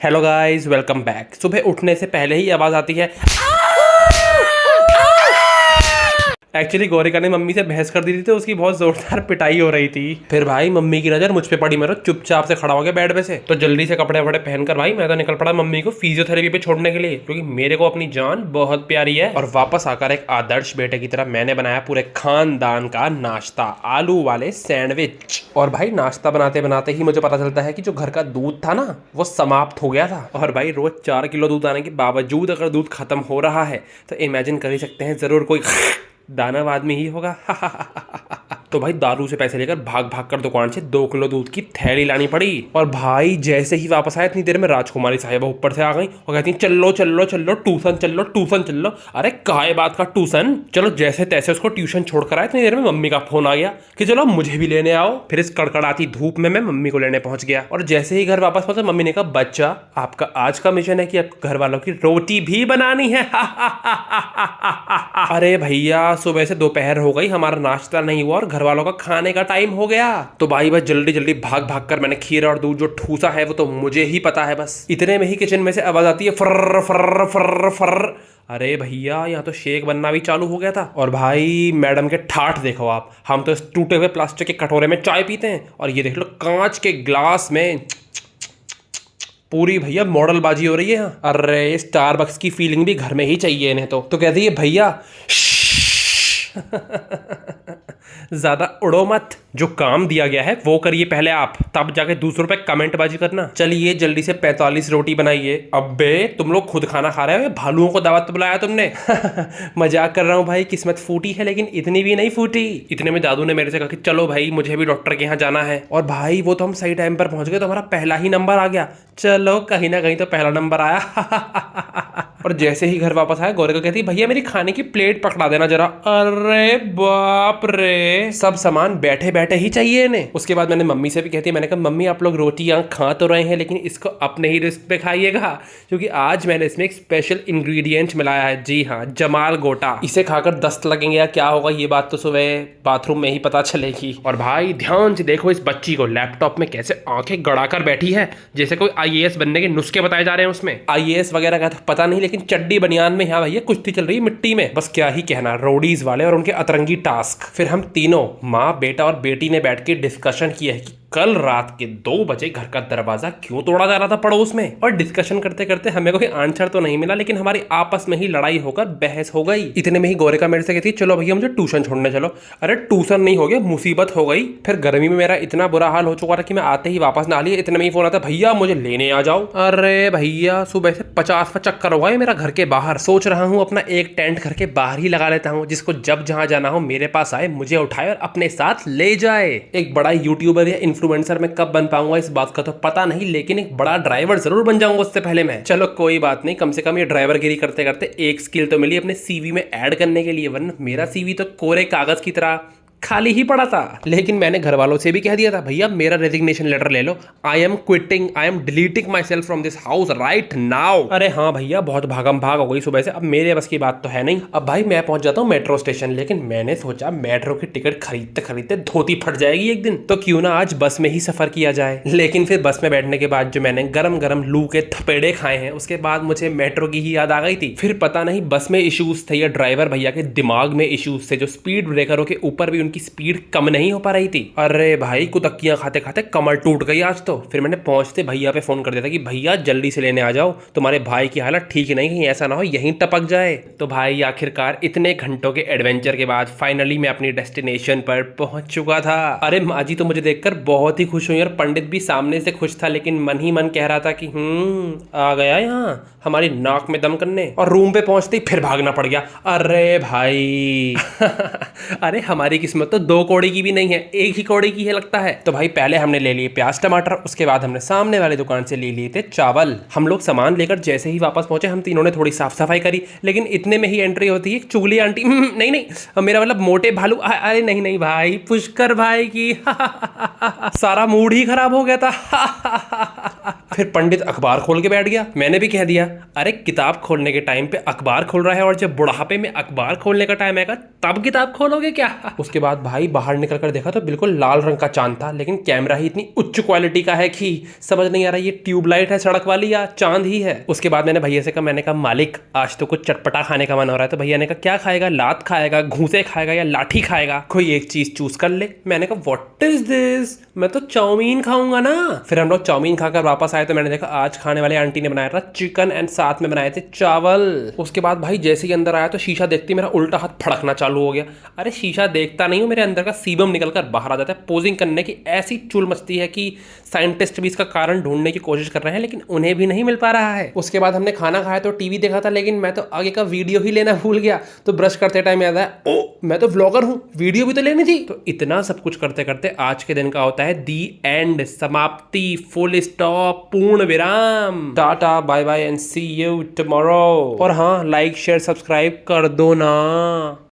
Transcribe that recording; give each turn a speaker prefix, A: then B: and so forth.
A: Hello guys, welcome back. सुबह उठने से पहले ही आवाज आती है। एक्चुअली गोरिका ने मम्मी से बहस कर दी थी तो उसकी बहुत जोरदार पिटाई हो रही थी। फिर भाई मम्मी की नजर मुझ पे पड़ी, मेरा चुपचाप से खड़ा हो गया बेड पे से। तो जल्दी से कपड़े वपड़े पहनकर भाई मैं तो निकल पड़ा मम्मी को फिजियोथेरेपी पे छोड़ने के लिए, क्योंकि मेरे को अपनी जान बहुत प्यारी है। और वापस आकर एक आदर्श बेटे की तरह मैंने बनाया पूरे खानदान का नाश्ता, आलू वाले सैंडविच। और भाई नाश्ता बनाते बनाते ही मुझे पता चलता है कि जो घर का दूध था ना वो समाप्त हो गया था। और भाई रोज 4 किलो दूध आने के बावजूद अगर दूध खत्म हो रहा है तो इमेजिन कर ही सकते हैं जरूर कोई दानव आदमी ही होगा। तो भाई दारू से पैसे लेकर भाग भाग कर दुकान से 2 किलो दूध की थैली लानी पड़ी। और भाई जैसे ही वापस आया इतनी देर में राजकुमारी साहिबा ऊपर से आ गई और कहती चलो चलो चलो ट्यूशन चलो ट्यूशन चलो। अरे काय बात का ट्यूशन, चलो जैसे तैसे उसको ट्यूशन छोड़कर आया। इतनी देर में मम्मी का फोन आ गया कि चलो मुझे भी लेने आओ। फिर इस कड़कड़ाती धूप में मैं मम्मी को लेने पहुंच गया। और जैसे ही घर वापस पहुंचा मम्मी ने कहा बच्चा आपका आज का मिशन है कि आपको घर वालों की रोटी भी बनानी है। अरे भैया सुबह से दोपहर हो गई, हमारा नाश्ता नहीं हुआ और घर वालों का खाने का टाइम हो गया। तो भाई बस जल्दी जल्दी भाग भाग कर मैंने खीर और दूध जो ठूसा है वो तो मुझे ही पता है। बस इतने में ही किचन में से आवाज आती है फर्र फर्र फर्र फर्र। अरे भैया यहाँ तो शेक बनना भी चालू हो गया था। और भाई मैडम के ठाठ देखो आप, हम तो इस टूटे हुए प्लास्टिक के कटोरे में चाय पीते हैं और ये देख लो कांच के ग्लास में पूरी भैया मॉडल बाजी हो रही है यहाँ। अरे स्टारबक्स की फीलिंग भी घर में ही चाहिए इन्हें। तो कहती है भैया ज्यादा उड़ो मत, जो काम दिया गया है वो करिए पहले आप, तब जाके दूसरों पे कमेंट बाजी करना। चलिए जल्दी से 45 रोटी बनाइए। अबे तुम लोग खुद खाना खा रहे हो, भालुओं को दावत बुलाया तुमने? मजाक कर रहा हूँ भाई, किस्मत फूटी है लेकिन इतनी भी नहीं फूटी। इतने में दादू ने मेरे से कहा कि चलो भाई मुझे भी डॉक्टर के यहाँ जाना है। और भाई वो तो हम सही टाइम पर पहुंच गए, तो हमारा पहला ही नंबर आ गया। चलो कहीं ना कहीं तो पहला नंबर आया। और जैसे ही घर वापस आया गोरिका कहती भैया मेरी खाने की प्लेट पकड़ा देना जरा। अरे बाप रे, सब सामान बैठे बैठे ही चाहिए इन्हें। उसके बाद मैंने मम्मी से भी कहती, मैंने कहा मम्मी आप लोग रोटियां खा तो रहे हैं लेकिन इसको अपने ही रिस्क पे खाइएगा, क्योंकि आज मैंने इसमें एक स्पेशल इंग्रेडिएंट मिलाया है। जी हाँ, जमाल गोटा। इसे खाकर दस्त लगेंगे या क्या होगा ये बात तो सुबह बाथरूम में ही पता चलेगी। और भाई ध्यान से देखो इस बच्ची को, लैपटॉप में कैसे आंखें गड़ाकर बैठी है जैसे कोई IAS बनने के नुस्खे बताए जा रहे हैं उसमें। IAS वगैरह का तो पता नहीं, लेकिन चड्डी बनियान में यहाँ भैया कुश्ती चल रही है मिट्टी में। बस क्या ही कहना, रोडीज वाले और उनके अतरंगी टास्क। फिर हम तीनों माँ बेटा और बेटी ने बैठ के डिस्कशन किया है कि कल रात के 2 बजे घर का दरवाजा क्यों तोड़ा जा रहा था पड़ोस में। और डिस्कशन करते करते हमें कोई आंसर तो नहीं मिला, लेकिन हमारी आपस में ही लड़ाई होकर बहस हो गई। इतने में ही गोरिका मेरे से कहती चलो भैया मुझे ट्यूशन छोड़ने चलो। अरे ट्यूशन नहीं हो गया, मुसीबत हो गई। फिर गर्मी में मेरा इतना बुरा हाल हो चुका था कि मैं आते ही वापस ना लिया। इतने में ही फोन आता भैया मुझे लेने आ जाओ। अरे भैया सुबह से 50 का चक्कर हुआ है मेरा घर के बाहर। सोच रहा हूँ अपना एक टेंट घर के बाहर ही लगा लेता हूँ, जिसको जब जहां जाना हो मेरे पास आए, मुझे उठाए और अपने साथ ले जाए। एक बड़ा यूट्यूबर या इन्फ्लुएंसर में कब बन पाऊंगा इस बात का तो पता नहीं, लेकिन एक बड़ा ड्राइवर जरूर बन जाऊंगा उससे पहले मैं। चलो कोई बात नहीं, कम से कम ये ड्राइवर गिरी करते करते एक स्किल तो मिली अपने CV में ऐड करने के लिए, वरना मेरा CV तो कोरे कागज की तरह खाली ही पड़ा था। लेकिन मैंने घर वालों से भी कह दिया था भैया मेरा रेजिग्नेशन लेटर ले लो, I am quitting, I am deleting myself from this house right now. अरे हाँ भैया बहुत भागम भाग हो गई सुबह से, अब मेरे बस की बात तो है नहीं। अब भाई मैं पहुंच जाता हूँ मेट्रो स्टेशन, लेकिन मैंने सोचा मेट्रो की टिकट खरीदते खरीदते धोती फट जाएगी एक दिन, तो क्यों ना आज बस में ही सफर किया जाए। लेकिन फिर बस में बैठने के बाद जो मैंने गरम गरम लू के थपेड़े खाए हैं उसके बाद मुझे मेट्रो की ही याद आ गई थी। फिर पता नहीं बस में इश्यूज थे या ड्राइवर भैया के दिमाग में इश्यूज थे, जो स्पीड ब्रेकरों के ऊपर भी उनकी स्पीड कम नहीं हो पा रही थी। अरे भाई कुतक्कियां खाते खाते कमर टूट गई आज तो। फिर मैंने पहुंचते भैया पे फोन कर दिया था कि भैया जल्दी से लेने आ जाओ, तुम्हारे भाई की हालत ठीक नहीं, कहीं ऐसा ना हो यहीं टपक जाए। तो भाई आखिरकार इतने घंटों के एडवेंचर के बाद फाइनली मैं अपनी डेस्टिनेशन पर पहुंच चुका था। अरे माँ जी तो मुझे देखकर बहुत ही खुश हुई और पंडित भी सामने से खुश था, लेकिन मन ही मन कह रहा था कि आ गया यहाँ हमारी नाक में दम करने। और रूम पे पहुंचते ही फिर भागना पड़ गया। अरे भाई अरे हमारी किस्मत तो 2 कौड़ी की भी नहीं है, एक ही कौड़ी की है लगता है। तो भाई पहले हमने ले लिए प्याज टमाटर, उसके बाद हमने सामने वाली दुकान से ले लिए थे चावल। हम लोग सामान लेकर जैसे ही वापस पहुंचे हम तीनों ने थोड़ी साफ सफाई करी, लेकिन इतने में ही एंट्री होती है एक चुगली आंटी। नहीं नहीं मेरा मतलब मोटे भालू। अरे नहीं नहीं भाई, पुष्कर भाई की। सारा मूड ही खराब हो गया था। फिर पंडित अखबार खोल के बैठ गया। मैंने भी कह दिया, अरे किताब खोलने के टाइम पे अखबार खोल रहा है और जब बुढ़ापे में अखबार खोलने का टाइम आएगा तब किताब खोलोगे क्या? उसके बाद भाई बाहर निकल कर देखा तो बिल्कुल लाल रंग का चांद था, लेकिन कैमरा ही इतनी उच्च क्वालिटी का है कि समझ नहीं आ रहा ये ट्यूबलाइट है सड़क वाली या चांद ही है। उसके बाद मैंने भैया से कहा, मैंने कहा मालिक आज तो कुछ चटपटा खाने का मन हो रहा है। तो भैया ने कहा क्या खाएगा, लात खाएगा, घूसे खाएगा या लाठी खाएगा, कोई एक चीज चूज कर ले। मैंने कहा व्हाट इज दिस, मैं तो चाउमीन खाऊंगा ना। फिर हम लोग चाउमीन खाकर वापस आए तो मैंने देखा आज खाने वाले आंटी ने बनाया था चिकन एंड साथ में बनाए थे चावल। उसके बाद भाई जैसे ही अंदर आया तो शीशा देखते मेरा उल्टा हाथ फड़कना चालू हो गया। अरे शीशा देखता नहीं हूँ, मेरे अंदर का सीबम निकलकर बाहर आ जाता है। पोजिंग करने की ऐसी चुल मचती है कि साइंटिस्ट भी इसका कारण ढूंढने की कोशिश कर रहे हैं लेकिन उन्हें भी नहीं मिल पा रहा है। उसके बाद हमने खाना खाया तो टीवी देखा था, लेकिन मैं तो आगे का वीडियो ही लेना भूल गया। तो ब्रश करते टाइम याद आया, ओ मैं तो व्लॉगर हूँ, वीडियो भी तो लेनी थी। तो इतना सब कुछ करते करते आज के दिन का होता है दी एंड, समाप्ति, फुल स्टॉप, पूर्ण विराम। Tata bye bye and see you tomorrow. और हाँ, लाइक शेयर सब्सक्राइब कर दो ना।